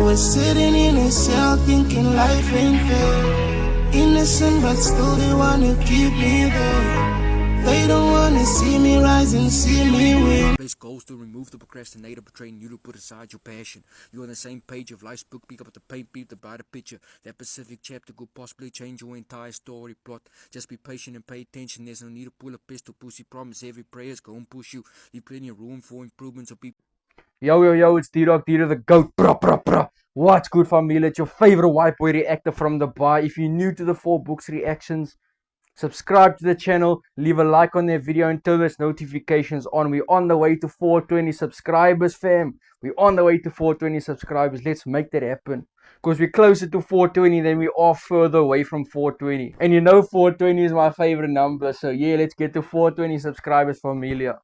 was sitting in a cell thinking life ain't fair. Innocent but still they wanna keep me there. They don't wanna see me rise and see me win. Place goals to remove the procrastinator, betraying you to put aside your passion. You're on the same page of life's book, pick up the paint, beat the brighter picture. That specific chapter could possibly change your entire story plot. Just be patient and pay attention. There's no need to pull a pistol, pussy. Promise every prayer's gonna push you. Leave plenty of room for improvements of people. Yo, it's D-Rock, the GOAT. Bruh. What's good, family? It's your favorite white boy reactor from the bar. If you're new to the 4 Books reactions, subscribe to the channel, leave a like on their video and turn those notifications on. We're on the way to 420 subscribers, fam. We're on the way to 420 subscribers. Let's make that happen. Because we're closer to 420 than we are further away from 420. And you know 420 is my favorite number. So yeah, let's get to 420 subscribers, familia.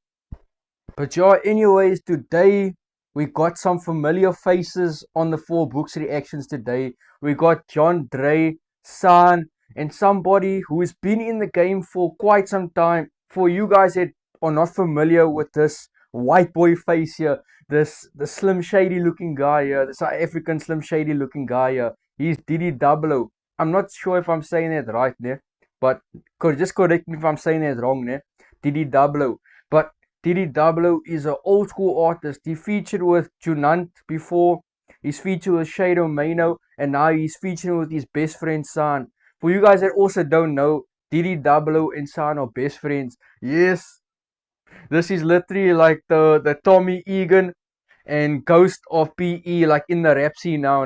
But yeah, anyways, today we got some familiar faces on the 4 Books reactions today. We got John Dre, San, and somebody who has been in the game for quite some time. For you guys that are not familiar with this white boy face here, the Slim Shady looking guy here, the South African Slim Shady looking guy here, he's Diddy Double. I'm not sure if I'm saying that right there, but just correct me if I'm saying that wrong there. Diddy Double. But Diddy Double is an old school artist. He featured with Junant before, he's featured with Shadow Mano, and now he's featuring with his best friend San. For you guys that also don't know, Diddy Double and San are best friends. Yes, this is literally like the Tommy Egan and Ghost of PE, like in the rap scene now.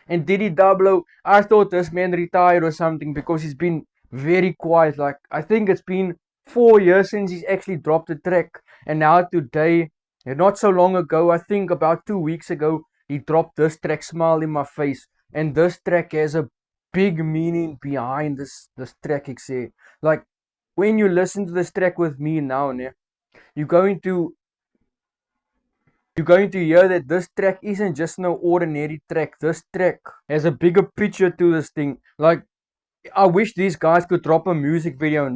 And Diddy Double, I thought this man retired or something because he's been very quiet. Like, I think it's been 4 years since he's actually dropped a track. And now today, not so long ago, I think about 2 weeks ago, he dropped this track, Smile in My Face. And this track has a big meaning behind this track, ek sê. Like, when you listen to this track with me now, you're going to hear that this track isn't just no ordinary track. This track has a bigger picture to this thing. Like, I wish these guys could drop a music video,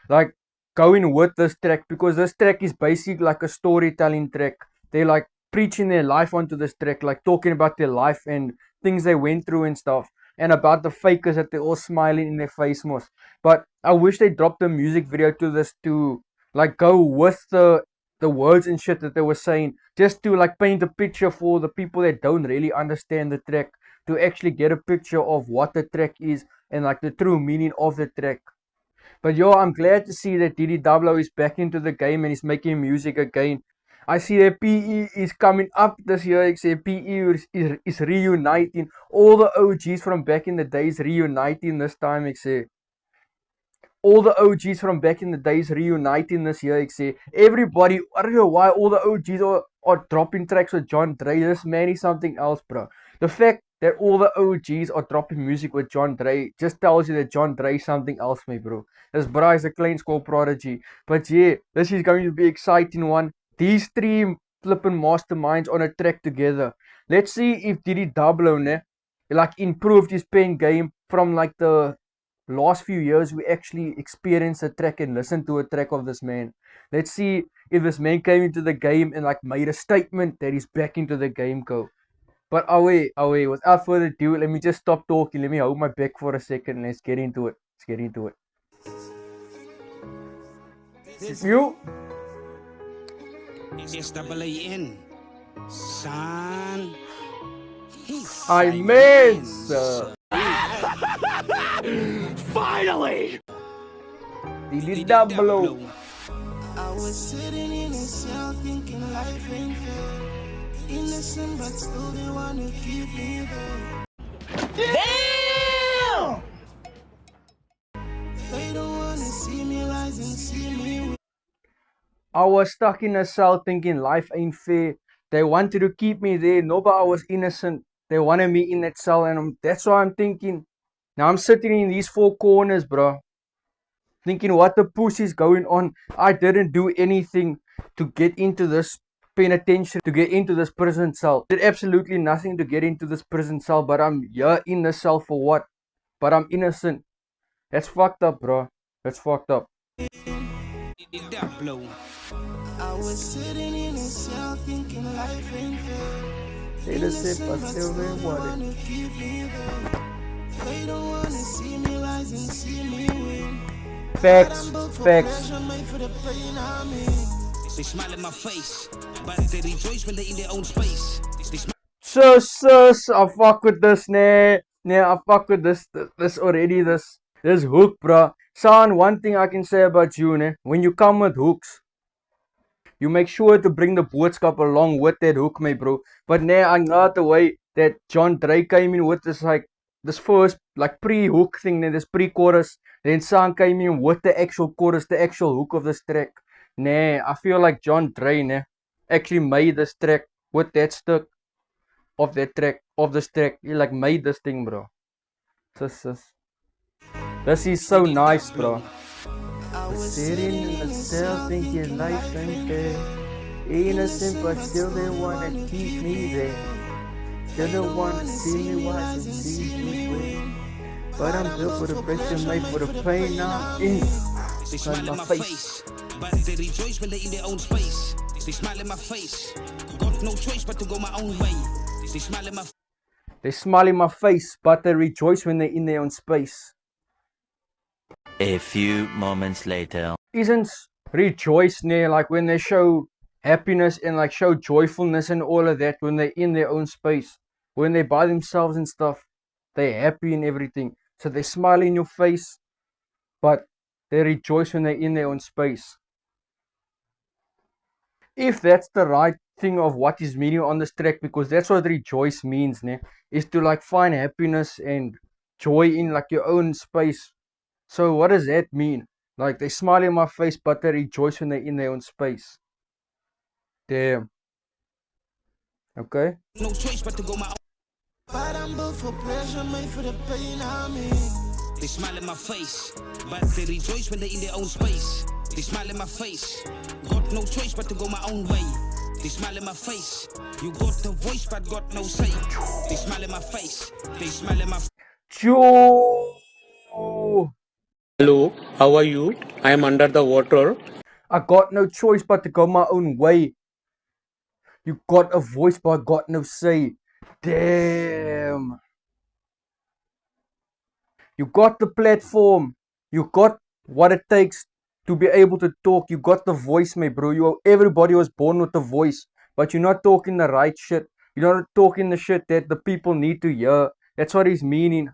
like going with this track, because this track is basically like a storytelling track. They're like preaching their life onto this track, like talking about their life and things they went through and stuff, and about the fakers that they're all smiling in their face most. But I wish they dropped a music video to this to like go with the words and shit that they were saying, just to like paint a picture for the people that don't really understand the track, to actually get a picture of what the track is and like the true meaning of the track. But yo, I'm glad to see that Diddy Double is back into the game and is making music again. I see that PE is coming up this year. I say PE is reuniting. All the OGs from back in the days reuniting this time. I say all the OGs from back in the days reuniting this year. I say everybody. I don't know why all the OGs are dropping tracks with John Dre. This man is something else, bro. The fact that all the OGs are dropping music with John Dre just tells you that John Dre is something else, my bro. This bro is a clean school prodigy. But yeah, this is going to be an exciting one. These 3 flipping masterminds on a track together. Let's see if Diddy Double like improved his pen game from like the last few years we actually experienced a track and listened to a track of this man. Let's see if this man came into the game and like made a statement that he's back into the game, go. But away, without further ado, let me just stop talking. Let me hold my back for a second. Let's get into it. You? S-A-A-N. Son. I miss. Finally! Diddy Double. I was sitting in a cell thinking life ain't fair. Innocent but still they wanna keep me there. Damn! They don't wanna see me rise and see me. I was stuck in a cell thinking life ain't fair. They wanted to keep me there. No, but I was innocent. They wanted me in that cell, and that's what I'm thinking. Now I'm sitting in these 4 corners, bro, thinking what the push is going on. I didn't do anything to get into this penitentiary, to get into this prison cell. I did absolutely nothing to get into this prison cell, but I'm here in the cell for what? But I'm innocent. That's fucked up, bro. That's fucked up. I was sitting in a cell thinking life ain't fair. Innocent, but still they want it. wanna keep me there. They don't wanna see me rise and see me win. Facts, facts. Pressure made for the pain I'm in. They smile in my face, but they rejoice when they're in their own space. They smile Sus, I fuck with this, nah. Nah, I fuck with this already, this hook, bruh. Son, one thing I can say about you, nah. When you come with hooks, you make sure to bring the boodskap along with that hook, my bro. But nah, I got the way that John Dre came in with this, like, this first, like, pre-hook thing, then this pre-chorus. Then San came in with the actual chorus, the actual hook of this track. Nah, I feel like John Dre, nah, actually made this track with that stick of that track, of this track. He like made this thing, bro. This is so nice, bro. I was Sitting in the cell thinking life ain't fair. Innocent, but still they wanna keep me there. They don't wanna see me rise and see me win. But I'm built for the pressure, made for the pain I'm in. They smile in my face, but they rejoice when they're in their own space. They smile in my face, got no choice but to go my own way. They smile in my They smile in my face, but they rejoice when they're in their own space. A few moments later. Isn't rejoice near like when they show happiness and like show joyfulness and all of that when they're in their own space, when they're by themselves and stuff, they're happy and everything. So they smile in your face, but they rejoice when they're in their own space. If that's the right thing of what is meaning on this track, because that's what rejoice means, ne? Is to like find happiness and joy in like your own space. So what does that mean? Like they smile in my face, but they rejoice when they're in their own space. Damn. Okay. no choice but to go my own. But I'm built for pressure made for the pain I'm in. They smile in my face, but they rejoice when they're in their own space. They smile in my face, got no choice but to go my own way. They smile in my face, you got the voice but got no say. They smile in my face, they smile in my Joe. Hello, how are you? I am under the water. I got no choice but to go my own way. You got a voice but got no say. Damn. You got the platform. You got what it takes to be able to talk. You got the voice, my bro. Everybody was born with a voice, but you're not talking the right shit. You're not talking the shit that the people need to hear. That's what he's meaning.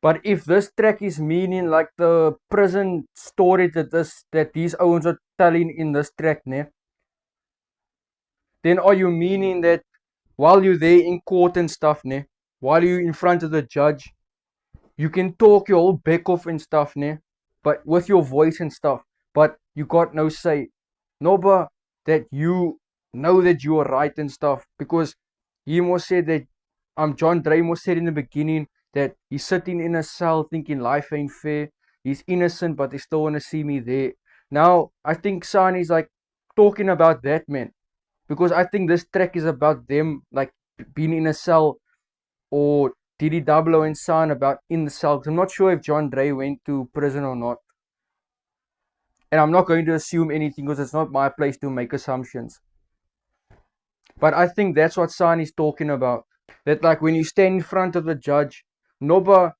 But if this track is meaning like the prison story that these owns are telling in this track, ne? Then are you meaning that while you're there in court and stuff, ne? While you're in front of the judge, you can talk your whole back off and stuff, ne? But with your voice and stuff, but you got no say. No, but that you know that you are right and stuff. Because he must say that John Dre must said in the beginning that he's sitting in a cell thinking life ain't fair. He's innocent, but they still want to see me there. Now, I think Sani's like talking about that, man. Because I think this track is about them like being in a cell, or Diddy Double O and San about in the cell. I'm not sure if John Dre went to prison or not. And I'm not going to assume anything because it's not my place to make assumptions. But I think that's what San is talking about. That like when you stand in front of the judge, Noba,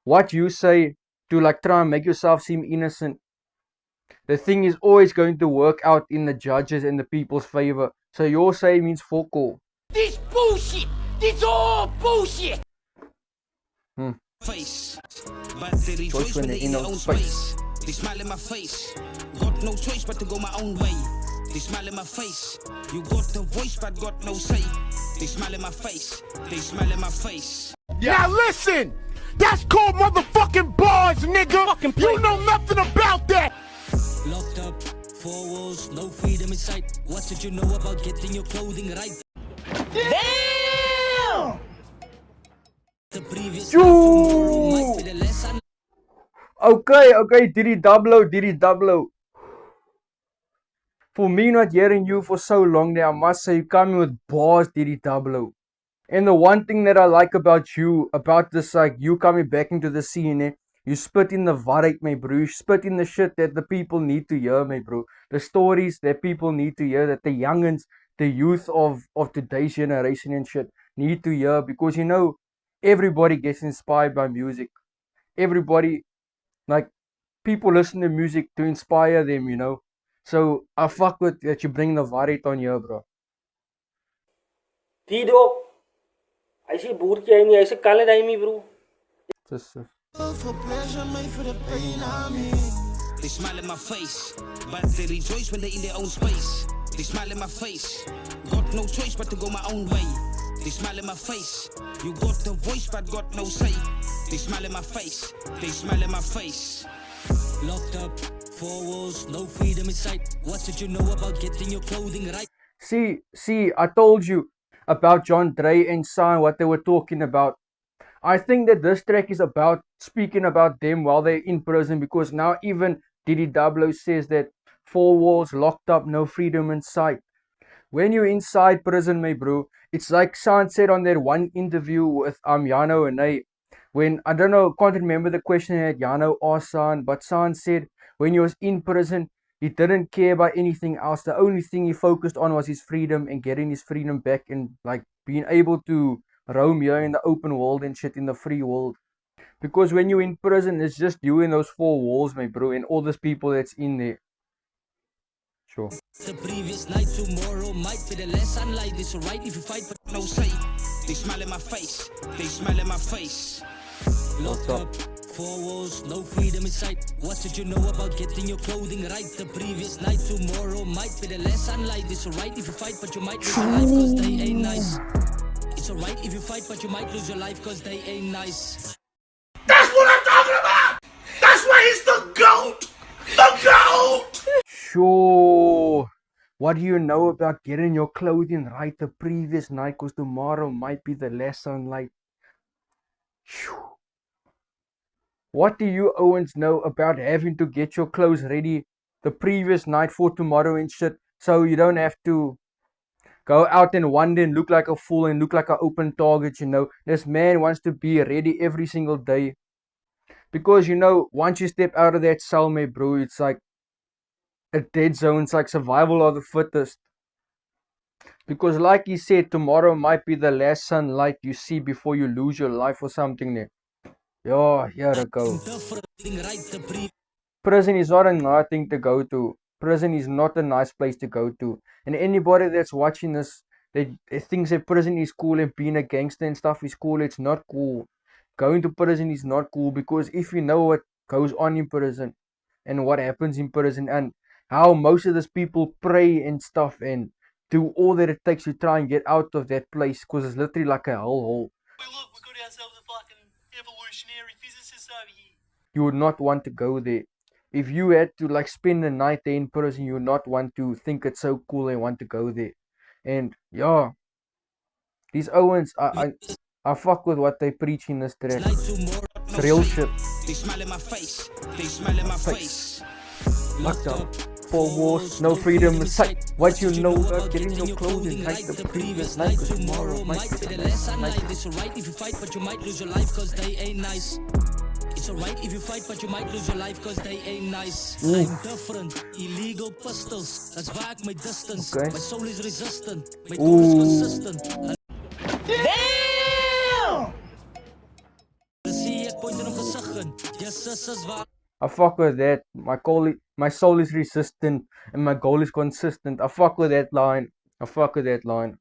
what you say to like try and make yourself seem innocent, the thing is always going to work out in the judges and the people's favor. So your say means fuck all. This bullshit! This all bullshit! face, but they rejoice when they're in their own space. They smile in my face, got no choice but to go my own way. They smile in my face, you got the voice but got no say. They smile in my face, they smile in my face. Now listen! That's called motherfucking bars, nigga! You know nothing about that! Locked up, 4 walls, no freedom in sight. What did you know about getting your clothing right? Damn! The previous Choo! might be the lesson. Okay, Diddy Double O. For me not hearing you for so long there, I must say you come in with bars, Diddy Double O. And the one thing that I like about you, about this, like you coming back into the scene, eh? You spit in the waarheid, my bro. You spit in the shit that the people need to hear, my bro. The stories that people need to hear, that the youngins the youth of today's generation and shit need to hear, because you know everybody gets inspired by music. Everybody, like, people listen to music to inspire them, you know. So I fuck with that you bring the variant on here, bro. T-Dog, hy sê boertjie hy nie, hy sê kalle daai my bro. Just For pleasure, made for the pain I'm in. They smile in my face, but they rejoice when they're in their own space. They smile in my face, got no choice but to go my own way. They smile in my face, you got the voice but got no say. They smile in my face, they smile in my face. Locked up, 4 walls, no freedom in sight. What did you know about getting your clothing right? See, I told you about John Dre and Son, what they were talking about. I think that this track is about speaking about them while they're in prison, because now even Diddy Double says that 4 walls, locked up, no freedom in sight. When you're inside prison, my bro, it's like San said on that one interview with Yano and I, when, I don't know, can't remember the question that Yano asked San, but San said when he was in prison, he didn't care about anything else. The only thing he focused on was his freedom and getting his freedom back, and like being able to roam here in the open world and shit, in the free world. Because when you're in prison, it's just you in those 4 walls, my bro, and all those people that's in there. Sure. The previous night, tomorrow might be the last sunlight. It's alright if you fight, but No say, they smile in my face, they smile in my face. locked up, 4 walls, no freedom in sight. What did you know about getting your clothing right? The previous night, tomorrow might be the last sunlight. It's alright if you fight, but you might lose your life cause they ain't nice. It's alright if you fight, but you might lose your life cause they ain't nice. That's what I'm talking about! That's why he's the GOAT! The GOAT! Sure. What do you know about getting your clothing right the previous night, cause tomorrow might be the last sunlight? Phew. What do you Owens know about having to get your clothes ready the previous night for tomorrow and shit, so you don't have to go out and wander and look like a fool and look like an open target, you know? This man wants to be ready every single day. Because, you know, once you step out of that cell, my bro, it's like a dead zone. It's like survival of the fittest. Because like he said, tomorrow might be the last sunlight you see before you lose your life or something there. Yeah, here I go. Prison is not a nice thing to go to. Prison is not a nice place to go to. And anybody that's watching this, that thinks that prison is cool and being a gangster and stuff is cool, it's not cool. Going to prison is not cool, because if you know what goes on in prison and what happens in prison and how most of these people pray and stuff and do all that it takes to try and get out of that place, because it's literally like a hellhole. Look, we got ourselves a fucking evolutionary physicist over here. You would not want to go there. If you had to like spend the night there in prison, you would not want to think it's so cool and want to go there. And yeah, these Owens, I fuck with what they preach in this track. It's real shit. They smile in my face, they smile in my face. Locked up, 4 walls, no freedom in sight. What you know about getting your clothing right the previous night, cause tomorrow might be the last sunlight. It's alright if you fight, but you might lose your life cause they ain't nice. It's alright if you fight, but you might lose your life cause they ain't nice. I'm different, illegal pistols. That's why I my distance. Okay. My soul is resistant, my goal is consistent. See ek point in hom gesig in. Yes, is waar. I fuck with that. My soul is resistant and my goal is consistent. I fuck with that line. I fuck with that line.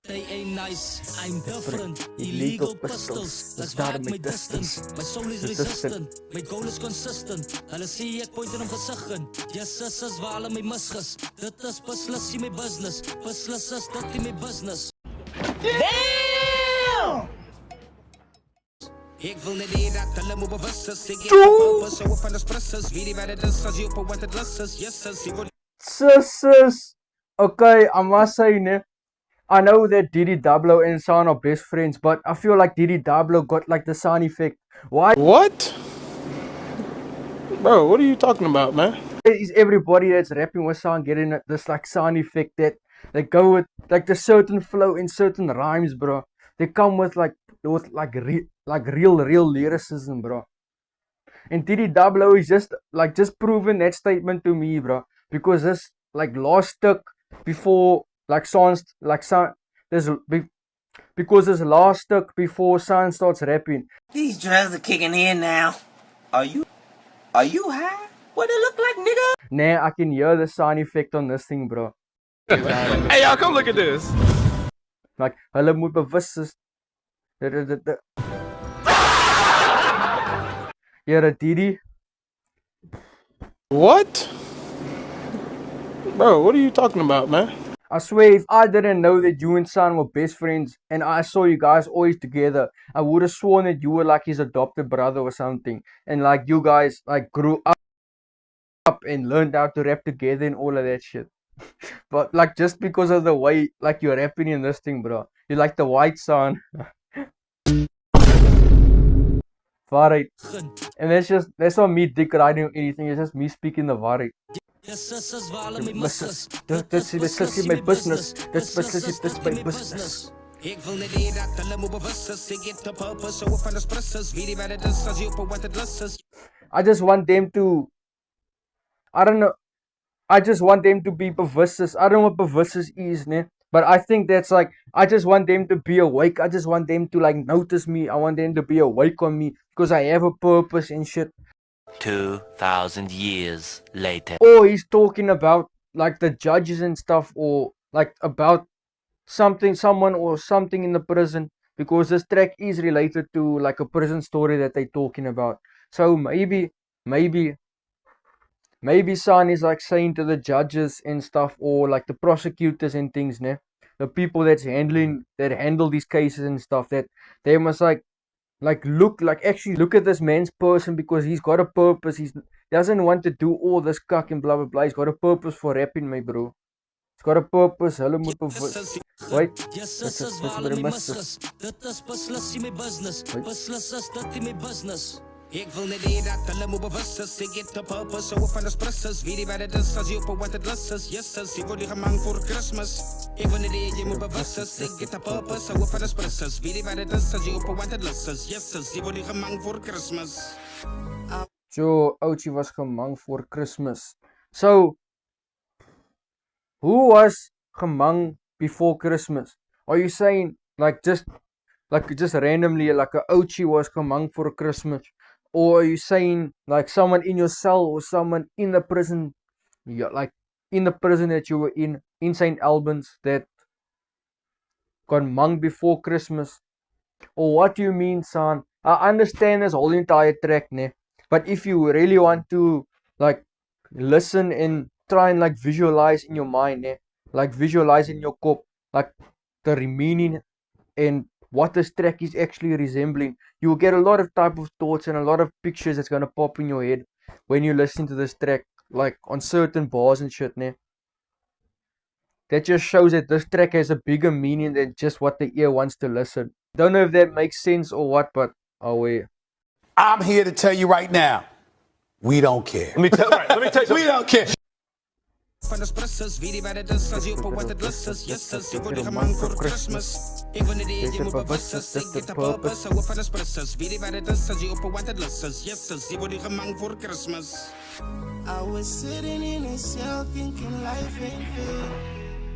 They ain't nice, I'm different. Illegal pistols, that's why my distance. My soul is resistant, my goal is consistent. Hulle sê ek point in hom gesig in. Yes, is waar hulle my misgis. Dit is beslis nie my business. Beslis is dit nie my business. Ek wil net hê dat hulle moet bewus is. Ek het gefokus so op alles presies. Wie die wat dit is as jy op 'n wanted list is. Yes, jy wil Sis. Okay, I must say, ne, I know that Diddy Double and San are best friends, but I feel like Diddy Double got like the San effect. Why What? Bro, what are you talking about, man? is everybody that's rapping with San getting this like San effect that they go with like the certain flow in certain rhymes, bro? They come with real lyricism, bro. And Diddy Double is just proving that statement to me, bro. Because this like last stick before like Sans, like San, because this last stuck before San starts rapping. These drugs are kicking in now. Are you high? What it look like, nigga? Nah, I can hear the sound effect on this thing, bro. Hey, y'all, come look at this. Like, hulle moet bewus is. Yeah, Didi. What? Bro, what are you talking about, man? I swear, if I didn't know that you and San were best friends and I saw you guys always together, I would have sworn that you were like his adopted brother or something. And like you guys like grew up and learned how to rap together and all of that shit. But like just because of the way like you're rapping in this thing, bro. You're like the white son. Waarheid. And that's not me dick riding or anything, it's just me speaking the waarheid. This is my business. This is my business. Ik wil net hier dat hulle moet bewus is. Ik het de purpose, so van de sprissers. Wie die waar het is, as jy op wat het lus is. I just want them to, I don't know, I just want them to be bewusses. I don't know what bewusses is, ne? But I think that's like, I just want them to be awake. I just want them to like notice me. I want them to be awake on me because I have a purpose and shit. 2,000 years later. Or he's talking about like the judges and stuff, or like about someone or something in the prison, because this track is related to like a prison story that they're talking about. So maybe San is like saying to the judges and stuff, or like the prosecutors and things, ne? The people that handle these cases and stuff, that they must actually look at this man's person, because he's got a purpose. He doesn't want to do all this cuck and blah blah blah. He's got a purpose for rapping, my bro. He's got a purpose. Hulle moet bewus. Wait. Dit is beslis my business. Beslis is dit my business. Ik wil net hier dat hulle moet bewus is. Ik het de purpose, so van de sprissers. Wie die waar het is, as jy op wat het lus is. Yes, is, jy word die gemang voor Christmas. Ik wil net hier, jy moet bewus is. Ik het de purpose, so van de sprissers. Wie die waar het is, as jy op wat het lus is. Yes, is, jy word die gemang voor Christmas. So, Ouchie was gemang voor Christmas. So, who was gemang before Christmas? Are you saying just randomly like a Ouchie was gemang for Christmas? Or are you saying like someone in your cell or someone in the prison, yeah, like in the prison that you were in St. Albans, that got mung before Christmas? Or what do you mean, son? I understand this whole entire track, ne? But if you really want to like listen and try and like visualize in your mind, ne? Like visualize in your cop, like the meaning and what this track is actually resembling, you will get a lot of type of thoughts and a lot of pictures that's gonna pop in your head when you listen to this track, like on certain bars and shit, ne? That just shows that this track has a bigger meaning than just what the ear wants to listen. Don't know if that makes sense or what, but oh yeah. I'm here to tell you right now, we don't care. Let me tell you, we don't care. Van de sprissers, wie die waar het is, as jy op wat het lus is. Yes, is, jy word die gemang voor Christmas. Ik wil net hier, jy moet bewus is. Ik het de purpose, so van de sprissers. Wie die waar het is, as jy op wat het lus is. Yes, is, jy word die gemang voor Christmas. I was sitting in a cell thinking life ain't fair.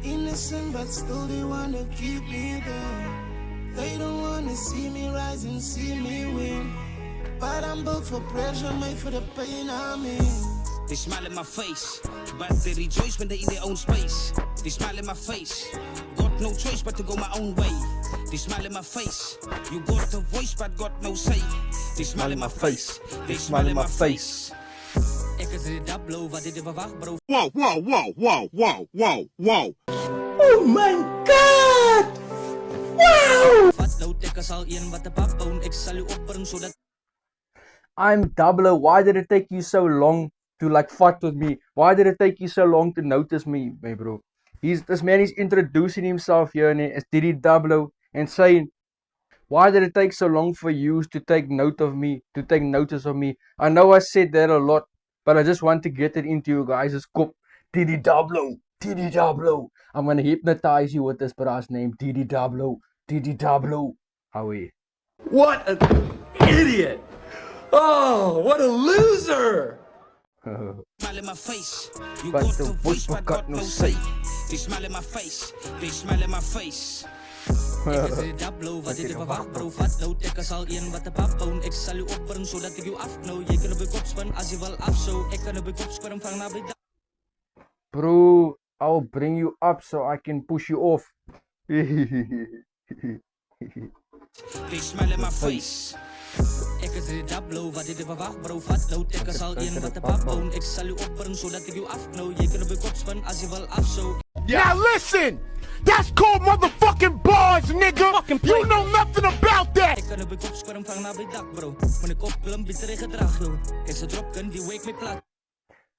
Innocent but still they wanna keep me there. They don't wanna see me rise and see me win. But I'm built for pressure, made for the pain I'm in. They smile in my face, but they rejoice when they're in their own space. They smile in my face, got no choice but to go my own way. They smile in my face, you got the voice but got no say. They smile in my face, they smile in my face. Ek is die Dablo wat dit verwag, bro. Whoa, whoa, whoa, whoa, whoa, whoa, whoa. Oh my God! Wow! Wat nou ek sal een wat 'n pap bou, ek sal jou opbring sodat I'm Dablo. Why did it take you so long to like fight with me? Why did it take you so long to notice me, my bro? This man is introducing himself here as Didi Dablo and saying, why did it take so long for you to take note of me, to take notice of me? I know I said that a lot, but I just want to get it into you guys' cop. Didi Dablo, Didi Dablo. I'm gonna hypnotize you with this brass name, Didi Dablo, Didi Dablo. How are you? What an idiot! Oh, what a loser! Smile in my face, you But got the the voice but got no say. They smile in my face, they smile in my face. Ek het die dablo, wat het jy verwacht bro? Vat nou, ek is al een wat 'n pap woon. Ek sal jou opbring, sodat ek jou afknou. Jy kan op die kop spin, as jy wil afsou. Ek kan op die kop squirm, vang na by Bro, I'll bring you up so I can push you off. They smile in my face. Ek is die dablo, wat het jy verwacht bro? Vat nou, ek is al een wat 'n pap woon. Ek sal jou opbring, sodat ek jou afknou. Jy kan op die kop spin, as jy wil afsou. Now listen! That's called motherfucking bars, nigga! You know nothing about that! Ek kan op die kop squirm, vang na by dak bro. Moet ek opklim, bitter ek gedrag jou. Ek se drop kan die wake my plat.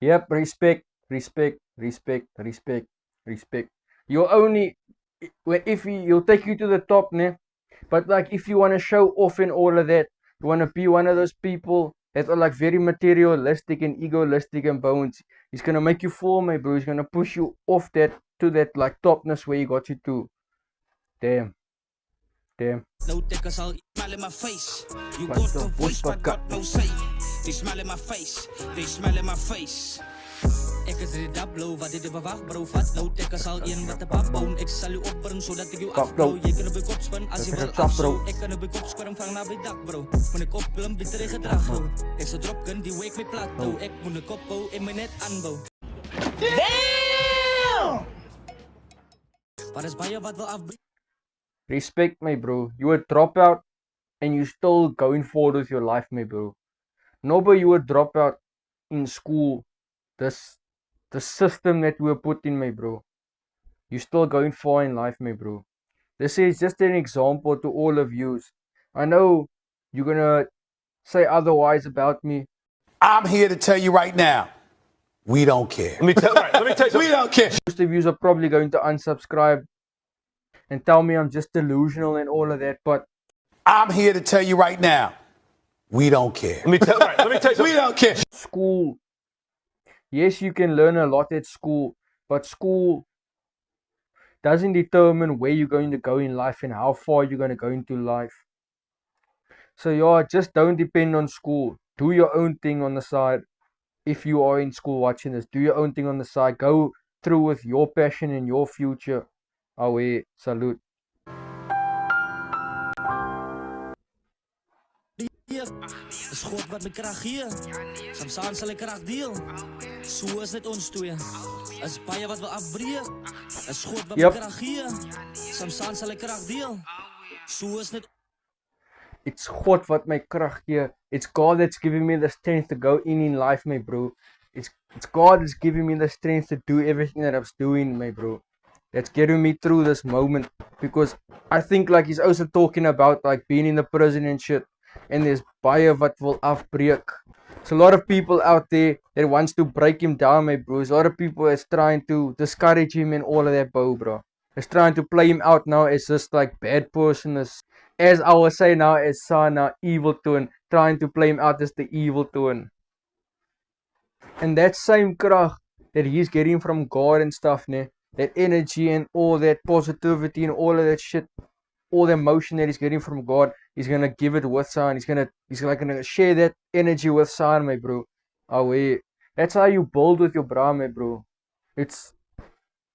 Yep, respect. You'll only, you'll take you to the top, ne? But like, if you want to show off and all of that, you want to be one of those people that are like very materialistic and egoistic and bones. He's gonna make you fall, my bro. He's gonna push you off that to that like topness where he got you to. Damn. No take us all smile in my face. You got the voice but got no say. They smile in my face, they smile in my face. Ek is die dablo, wat het jy verwacht bro? Vat nou, ek is al een wat 'n pap woon. Ek sal jou opbring, sodat ek jou afknou. Jy kan op die kop spin, as jy wil afsou. Ek kan op die kop squirm, vang na by dak bro. Moet ek opklim, bitter ek gedrag jou. Ek se drop kan die wake my plat hou. Ek moet ek opbou en my net aanbou. Damn! Wat is baie wat wil afbreek? Respect, my bro. You were dropout and you still going forward with your life, my bro. Nobody you were dropout in school. The system that we were put in, my bro. You're still going far in life, my bro. This is just an example to all of you. I know you're gonna say otherwise about me. I'm here to tell you right now, we don't care. Let me tell you, we don't care. Most of you are probably going to unsubscribe and tell me I'm just delusional and all of that, but I'm here to tell you right now, we don't care. Let me tell you, we don't care. School. Yes, you can learn a lot at school, but school doesn't determine where you're going to go in life and how far you're going to go into life. So yeah, just don't depend on school. Do your own thing on the side. If you are in school watching this, do your own thing on the side. Go through with your passion and your future. Away, salute. Is God wat my krag gee. Samsaan sal ek krag deel. So is dit ons twee. Is baie wat wil afbreek. Is God wat my krag gee. Samsaan sal ek krag deel. So is dit. It's God wat my krag gee. It's God that's giving me the strength to go in life, my bro. It's God that's giving me the strength to do everything that I was doing, my bro. That's getting me through this moment. Because I think like he's also talking about like being in the prison and shit. And there's baie wat wil afbreek. There's a lot of people out there that wants to break him down, my bro. There's a lot of people that's trying to discourage him and all of that, bro. It's trying to play him out now as just like bad person. As I will say now, as Sana, evil twin. Trying to play him out as the evil twin. And that same krag that he's getting from God and stuff, ne? That energy and all that positivity and all of that shit. All the emotion that he's getting from God, he's gonna give it with San. He's gonna share that energy with San, my bro. Oh wait, that's how you build with your bra, my bro. It's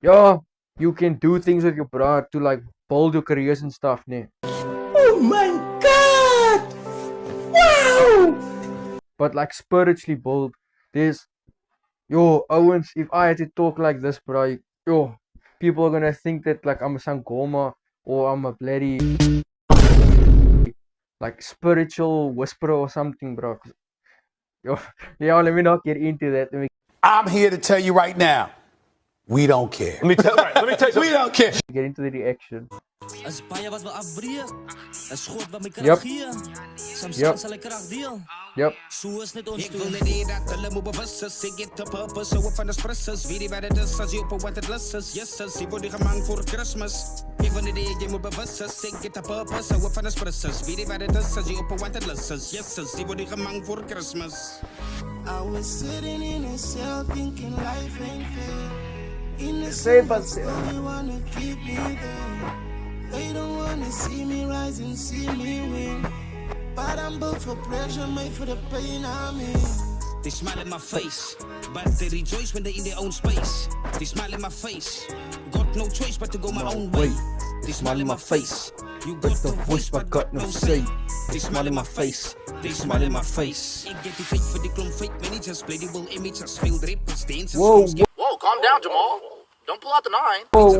you can do things with your bra to like build your careers and stuff, ne. Oh my God! Wow! But like spiritually build, there's Owens. If I had to talk like this, bro, people are gonna think that like I'm a Sangoma. Or I'm a bloody like spiritual whisperer or something, bro. Let me not get into that. I'm here to tell you right now, we don't care. Let me tell you, we don't care. Get into the reaction. Is baie wat wil afbreek. Is God wat my krag gee. Samsaan sal ek krag deel. So is net ons twee. Ek wil net hê dat hulle moet bewus is. Ek het 'n purpose, so van die sprissers. Wie die wat dit is, as jy op 'n wanted list is. Yes, jy word gemang vir Christmas. Ek wil net hê jy moet bewus is. Ek het 'n purpose, so van die sprissers. Wie die wat dit is, as jy op 'n wanted list is. Yes, jy word gemang vir Christmas. I was sitting in a cell thinking life ain't fair. Innocent, but still they wanna keep me there. They don't wanna see me rise and see me win. But I'm built for pressure, made for the pain I'm in. They smile in my face, but they rejoice when they're in their own space. They smile in my face. Got no choice but to go my own way. They smile in my face. You got the voice but got no say. They smile in my face. They smile in my face. Ik get die fake voor die klomp fake managers. Play die will images. Veel rappers, dancers. Whoa, calm down, Jamal. Don't pull out the 9. Whoa.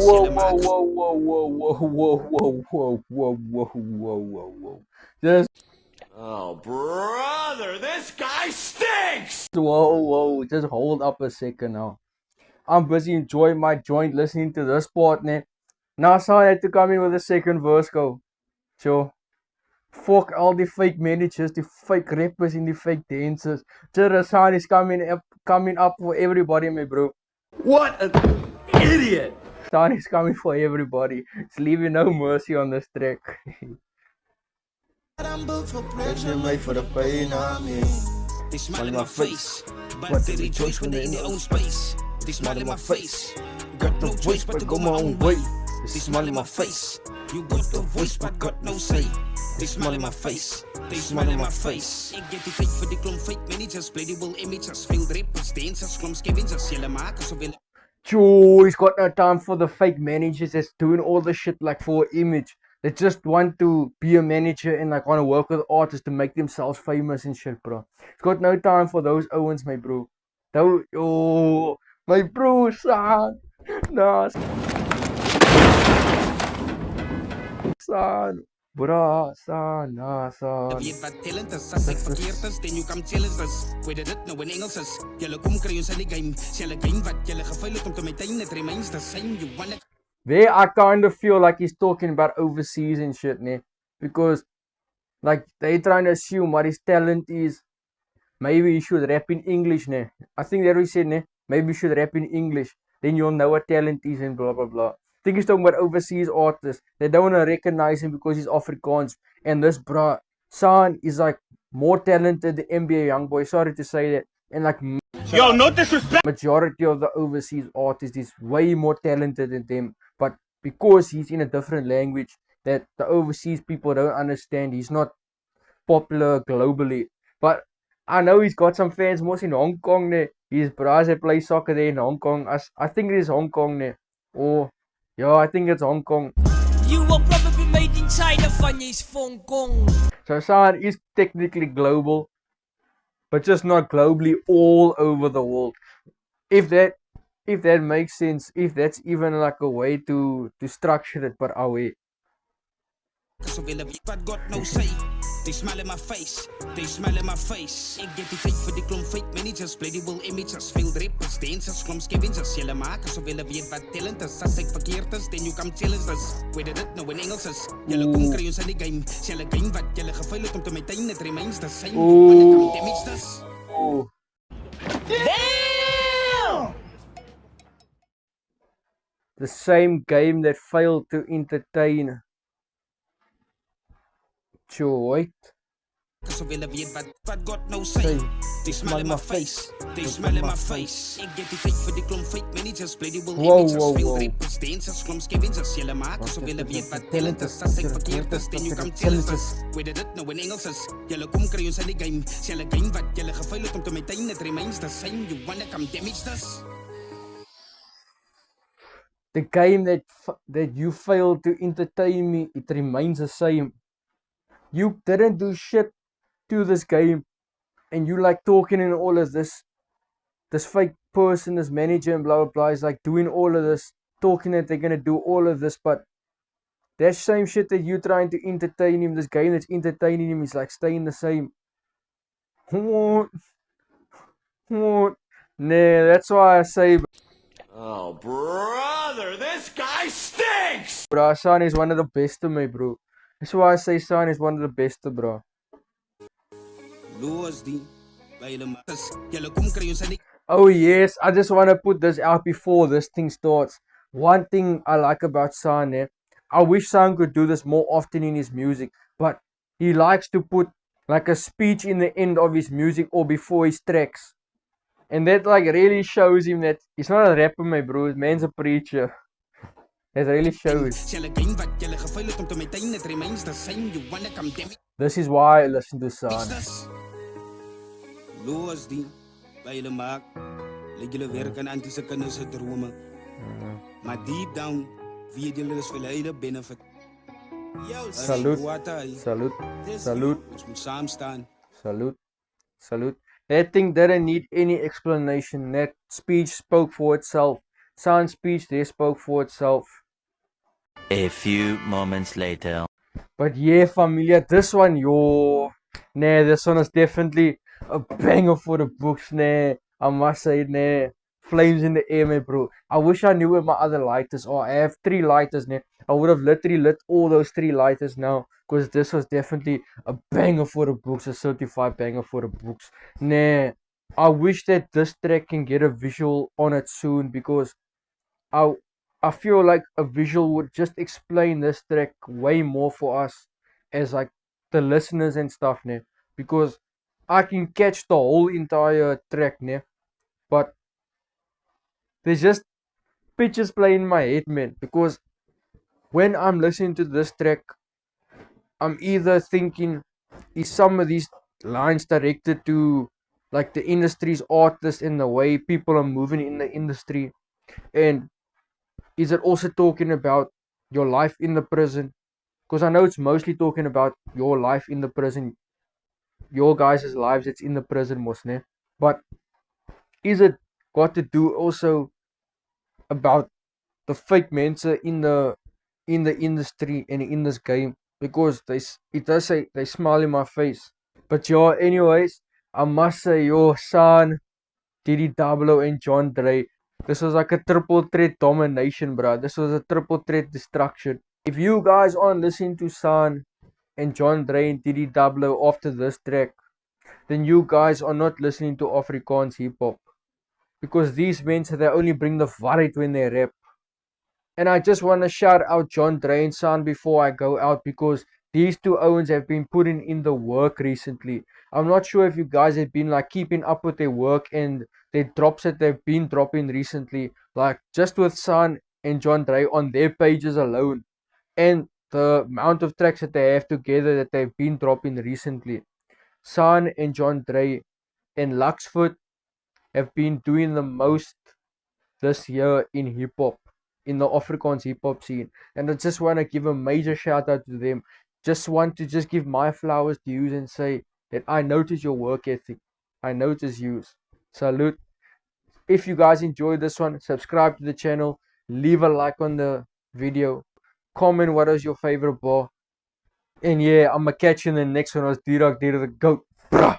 Just Oh, brother, this guy stinks! whoa. Just hold up a second now. I'm busy enjoying my joint listening to this part, ne. Now, San had to come in with the second verse, go. So, fuck all the fake managers, the fake rappers, and the fake dancers. Just San is coming up for everybody, my bro. What an idiot! San is coming for everybody. It's leaving no mercy on this track. I'm built for pressure, Made for the pain on me. They smile in my face, but they rejoice when they're in their own space. They smile in my face. Got no choice but to go my own way. They smile in my face. You got the voice but got no say. They smile in my face. They smile in my face. Ik get die fake voor die klomp fake managers. Play die will images. Veel rappers, dancers, klomp scavengers. Jullie maken zoveel. Joe, he's got no time for the fake managers that's doing all the shit like for image. They just want to be a manager and like want to work with artists to make themselves famous and shit, bro. He's got no time for those Owens, my bro. Oh, my bro, son. Nah, son. Bra, son, nah, son. Weet wat talent is, as ek verkeerd is, then you come challenge us. Weet dit nou in Engels is, julle kom kry ons in die game. Julle game wat julle gevuil het om te maintain, it remains the same. You wanna... There, I kind of feel like he's talking about overseas and shit, ne? Because, like, they trying to assume what his talent is. Maybe he should rap in English, ne? I think that we said, ne? Maybe you should rap in English. Then you'll know what talent is and blah, blah, blah. I think he's talking about overseas artists. They don't want to recognize him because he's Afrikaans. And this bruh, son is like more talented than NBA Youngboy. Sorry to say that. And like, Yo, no disrespect! Majority of the overseas artists is way more talented than them. But because he's in a different language that the overseas people don't understand, he's not popular globally. But I know he's got some fans most in Hong Kong. Ne? His brothers that play soccer there in Hong Kong. I think it is Hong Kong. Ne? Or, yeah, I think it's Hong Kong. You were probably made in China van jy's Hong Kong. So San is technically global, but just not globally all over the world. If that makes sense, if that's even like a way to structure it, but away. But got no say. They smile in my face. They smile in my face. Ik get die fake voor die klomp fake managers. Play die will images. Veel rappers, dancers, klomp scavengers. Julle maken so willen weet wat talent is. As ek verkeerd is, then you come challenge us. Weet dit nou in Engels is. Julle kom kry ons in die game. Julle game wat julle gevuil het om te maintain, it remains the same. Wanneer kan damage this? Damn! The same game that failed to entertain. Joy. So willen weet wat got no say. They smile in my face. They smile in my face. Ik get die fake voor die klomp fake managers. Play die will images. Veel rappers, dancers, klomp scavengers. Julle maken so willen weet wat talent is. As ek verkeerd is, then you come challenge us. Weet dit nou in Engels is. Julle kom kry ons in die game. Julle game wat julle gevuil het om te maintain, it remains the same. You wanna come damage this? The game that you failed to entertain me, it remains the same. You didn't do shit to this game, and you like talking and all of this fake person, this manager and blah blah blah is like doing all of this, talking that they're gonna do all of this, but that same shit that you trying to entertain him, this game that's entertaining him is like staying the same. What? Nah, that's why I say. Oh, brother, this guy stinks! Bro, San is one of the best of me, bro. That's why I say San is one of the best, bro. Oh yes, I just want to put this out before this thing starts. One thing I like about San, I wish San could do this more often in his music, but he likes to put like a speech in the end of his music or before his tracks. And that like really shows him that he's not a rapper, my bro. This man's a preacher. It really shows. This is why I listen to San. Dat jullie werken aan die kunnen ze dromen. Maar deep down, wie jullie dus willen hele binnen. Salute. Salute. Salute. Ons moet samen staan. Salute. Salute. That thing didn't need any explanation. That speech spoke for itself. Sound speech there spoke for itself. A few moments later. But yeah, familia, this one, yo. Nah, this one is definitely a banger for the books, nah. I must say, nah. Flames in the air, man, bro. I wish I knew where my other lighters are. I have 3 lighters, nah. I would have literally lit all those 3 lighters now. Because this was definitely a banger for the books. A certified banger for the books. Nah. I wish that this track can get a visual on it soon. Because I feel like a visual would just explain this track way more for us. As like the listeners and stuff, nah. Because I can catch the whole entire track, nah. But there's just pictures playing in my head, man. Because when I'm listening to this track, I'm either thinking, is some of these lines directed to like the industry's artists and the way people are moving in the industry? And is it also talking about your life in the prison? Because I know it's mostly talking about your life in the prison, your guys' lives that's in the prison, mostly. But is it got to do also about the fake mensa in the industry and in this game? Because it does say they smile in my face. But yo, anyways, I must say, yo, San, Diddy Double and John Dre, this was like a triple threat domination, bro. This was a triple threat destruction. If you guys aren't listening to San and John Dre and Diddy Double after this track, then you guys are not listening to Afrikaans hip hop. Because these men, they only bring the variety when they rap. And I just want to shout out John Dre and San before I go out, because these two Owens have been putting in the work recently. I'm not sure if you guys have been like keeping up with their work and their drops that they've been dropping recently. Like just with San and John Dre on their pages alone. And the amount of tracks that they have together that they've been dropping recently. San and John Dre and Luxfoot have been doing the most this year in hip hop, in the Afrikaans hip hop scene. And I just want to give a major shout out to them. Just want to just give my flowers to you and say that I notice your work ethic. I notice you. Salute. If you guys enjoyed this one, subscribe to the channel, leave a like on the video, comment what is your favorite bar. And yeah, I'm gonna catch you in the next one. I was D-Rock, the GOAT. Bruh.